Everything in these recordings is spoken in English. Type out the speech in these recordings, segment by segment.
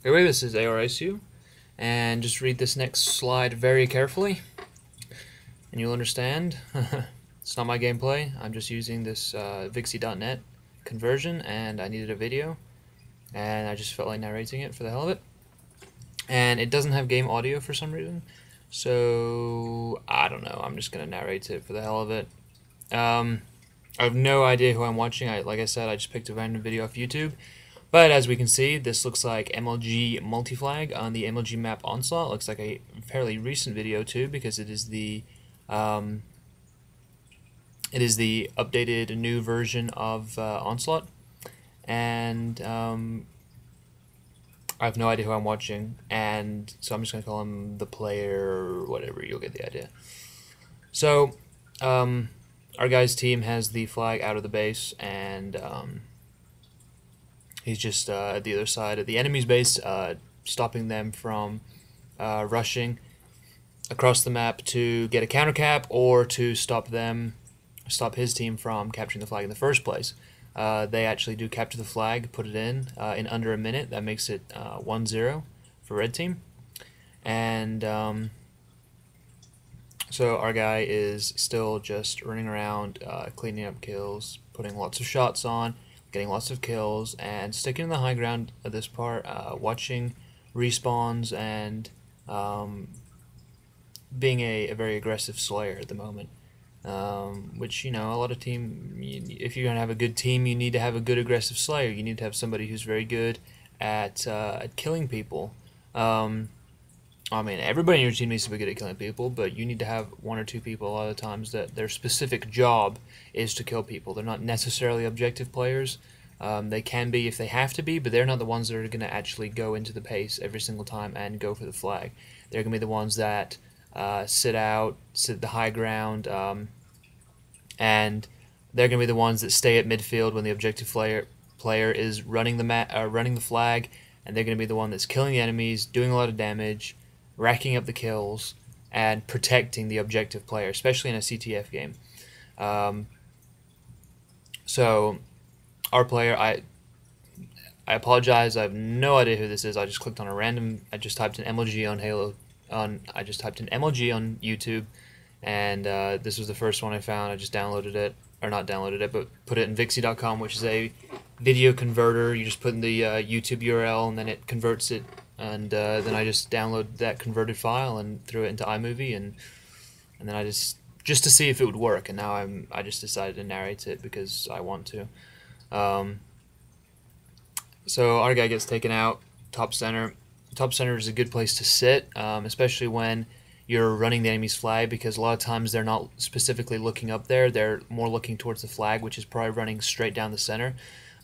Anyway, this is ARSU, and just read this next slide very carefully, and you'll understand. It's not my gameplay. I'm just using this Vixie.net conversion, and I needed a video, and I just felt like narrating it for the hell of it. And it doesn't have game audio for some reason, so I don't know. I'm just gonna narrate it for the hell of it. I have no idea who I'm watching. Like I said, I just picked a random video off YouTube. But as we can see, this looks like MLG multi-flag on the MLG map Onslaught. Looks like a fairly recent video too, because it is the updated new version of Onslaught. And I have no idea who I'm watching, and so I'm just gonna call him the player or whatever. You'll get the idea. So our guy's team has the flag out of the base, and he's just at the other side of the enemy's base, stopping them from rushing across the map to get a counter cap, or to stop his team from capturing the flag in the first place. They actually do capture the flag, put it in under a minute. That makes it 1-0 for red team. And so our guy is still just running around, cleaning up kills, putting lots of shots on, getting lots of kills, and sticking in the high ground of this part, watching respawns, and being a very aggressive slayer at the moment. Which, you know, a lot of if you're going to have a good team, you need to have a good aggressive slayer. You need to have somebody who's very good at killing people. I mean, everybody in your team needs to be good at killing people, but you need to have one or two people a lot of times that their specific job is to kill people. They're not necessarily objective players. They can be if they have to be, but they're not the ones that are going to actually go into the pace every single time and go for the flag. They're going to be the ones that sit at the high ground, and they're going to be the ones that stay at midfield when the objective player is running the flag, and they're going to be the one that's killing the enemies, doing a lot of damage, racking up the kills, and protecting the objective player, especially in a CTF game. So our player, I apologize, I have no idea who this is. I just clicked on I just typed in MLG on I just typed in MLG on YouTube, and this was the first one I found. I just downloaded it, or not downloaded it, but put it in Vixie.com, which is a video converter. You just put in the YouTube URL, and then it converts it, and then I just downloaded that converted file and threw it into iMovie, and then I just to see if it would work. And now I just decided to narrate it because I want to. So our guy gets taken out, top center. Top center is a good place to sit, especially when you're running the enemy's flag, because a lot of times they're not specifically looking up there. They're more looking towards the flag, which is probably running straight down the center.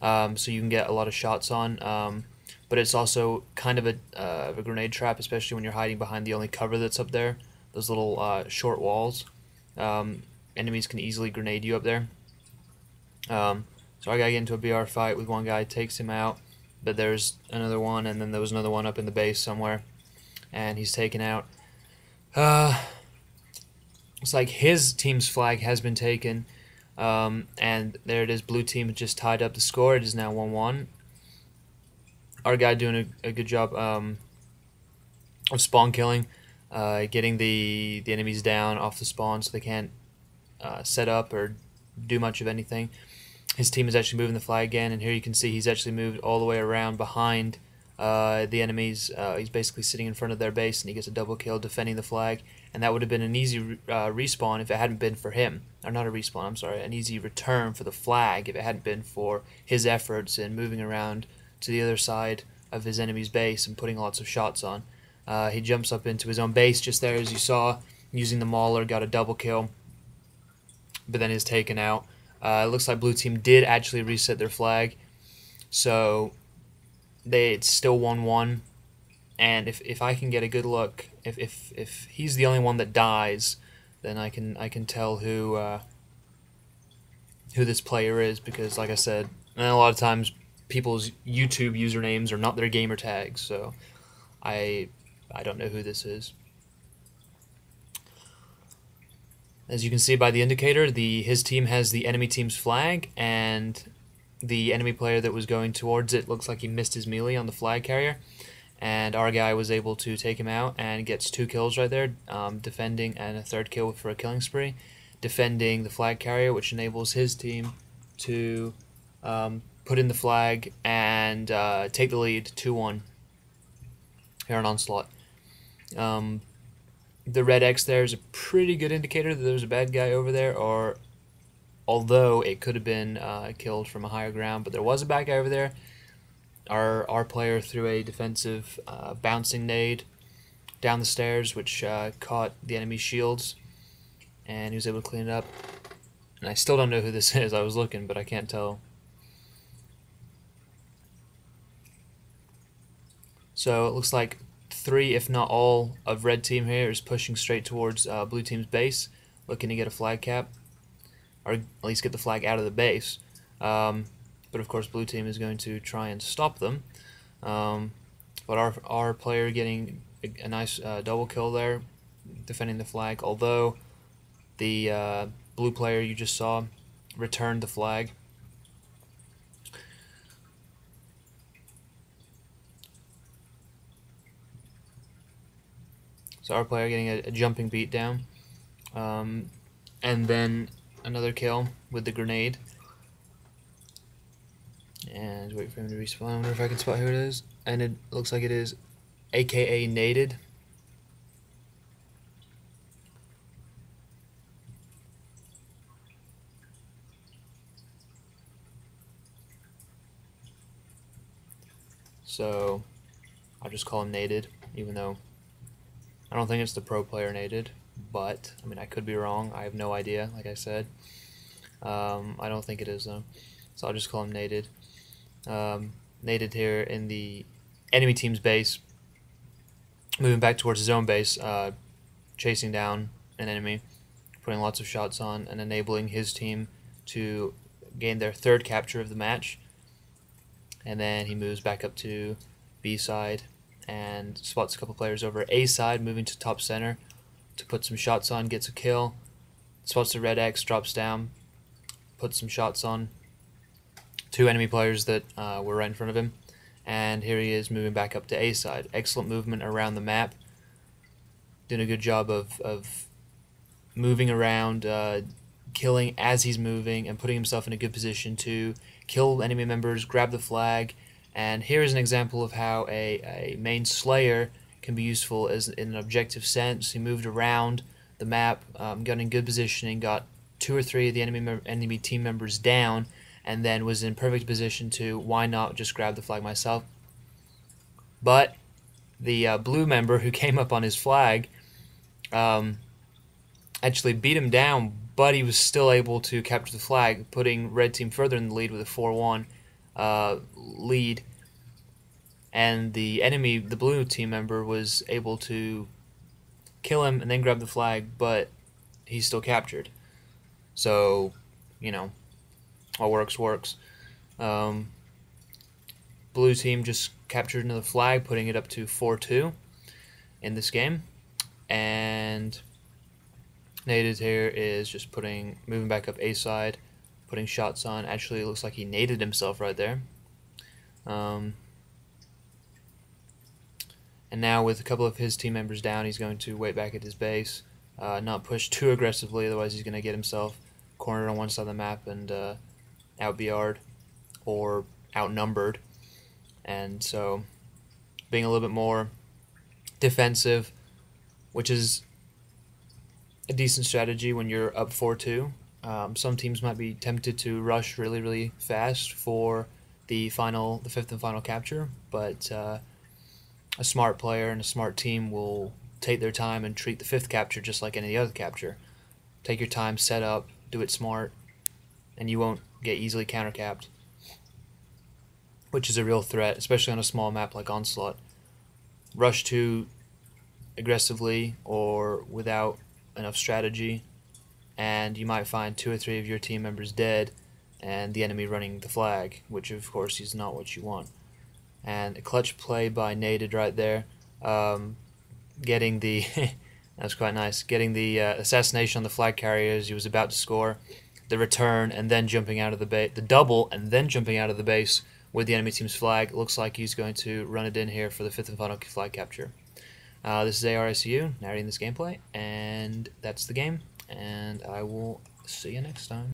So you can get a lot of shots on. But it's also kind of a grenade trap, especially when you're hiding behind the only cover that's up there, those little short walls. Enemies can easily grenade you up there. So I gotta get into a BR fight with one guy, takes him out, but there's another one, and then there was another one up in the base somewhere, and he's taken out. It's like his team's flag has been taken, and there it is. Blue team just tied up the score. It is now 1-1. Our guy doing a good job of spawn killing, getting the enemies down off the spawn so they can't set up or do much of anything. His team is actually moving the flag again, and here you can see he's actually moved all the way around behind the enemies. He's basically sitting in front of their base, and he gets a double kill defending the flag, and that would have been an easy respawn if it hadn't been for him. Or not a respawn, I'm sorry, an easy return for the flag if it hadn't been for his efforts in moving around to the other side of his enemy's base and putting lots of shots on. He jumps up into his own base just there, as you saw, using the mauler, got a double kill, but then is taken out. It looks like blue team did actually reset their flag, so it's still 1-1. And if I can get a good look, if he's the only one that dies, then I can tell who this player is, because like I said, and a lot of times people's YouTube usernames are not their gamer tags, so I don't know who this is. As you can see by the indicator, his team has the enemy team's flag, and the enemy player that was going towards it looks like he missed his melee on the flag carrier, and our guy was able to take him out and gets 2 kills right there, defending, and a 3rd kill for a killing spree, defending the flag carrier, which enables his team to put in the flag and take the lead 2-1 here on Onslaught. The red X there is a pretty good indicator that there's a bad guy over there, or although it could have been killed from a higher ground, but there was a bad guy over there. Our player threw a defensive bouncing nade down the stairs, which caught the enemy's shields, and he was able to clean it up. And I still don't know who this is. I was looking, but I can't tell. So it looks like 3, if not all, of red team here is pushing straight towards blue team's base, looking to get a flag cap, or at least get the flag out of the base. But of course blue team is going to try and stop them. But our player getting a nice double kill there, defending the flag, although the blue player you just saw returned the flag. So our player getting a jumping beat down, and then another kill with the grenade. And wait for him to respawn. I wonder if I can spot who it is. And it looks like it is AKA Naded. So I'll just call him Naded, even though I don't think it's the pro player Naded, but I mean I could be wrong. I have no idea, like I said. I don't think it is though, so I'll just call him Naded. Naded here in the enemy team's base, moving back towards his own base, chasing down an enemy, putting lots of shots on, and enabling his team to gain their 3rd capture of the match. And then he moves back up to B side and spots a couple players over A side, moving to top center to put some shots on, gets a kill, spots the red X, drops down, puts some shots on 2 enemy players that were right in front of him, and here he is moving back up to A side. Excellent movement around the map, doing a good job of moving around, killing as he's moving, and putting himself in a good position to kill enemy members, grab the flag. And here is an example of how a main slayer can be useful as in an objective sense. He moved around the map, got in good positioning, got 2 or 3 of the enemy team members down, and then was in perfect position to, why not just grab the flag myself. But the blue member who came up on his flag actually beat him down, but he was still able to capture the flag, putting red team further in the lead with a 4-1 lead. And the blue team member was able to kill him and then grab the flag, but he's still captured. So, you know, all works. Blue team just captured another flag, putting it up to 4-2 in this game. And Naded here is just moving back up A side, putting shots on. Actually, it looks like he naded himself right there. And now with a couple of his team members down, he's going to wait back at his base, not push too aggressively, otherwise he's going to get himself cornered on one side of the map and out-BR'd or outnumbered. And so being a little bit more defensive, which is a decent strategy when you're up 4-2. Some teams might be tempted to rush really fast for the 5th and final capture, but a smart player and a smart team will take their time and treat the 5th capture just like any other capture. Take your time, set up, do it smart, and you won't get easily countercapped, which is a real threat, especially on a small map like Onslaught. Rush too aggressively or without enough strategy, and you might find 2 or 3 of your team members dead and the enemy running the flag, which of course is not what you want. And a clutch play by Naded right there, getting the that was quite nice, getting the assassination on the flag carrier as he was about to score, the return, and then jumping out of the base, the double, and then jumping out of the base with the enemy team's flag. It looks like he's going to run it in here for the 5th and final flag capture. This is ARSU narrating this gameplay, and that's the game, and I will see you next time.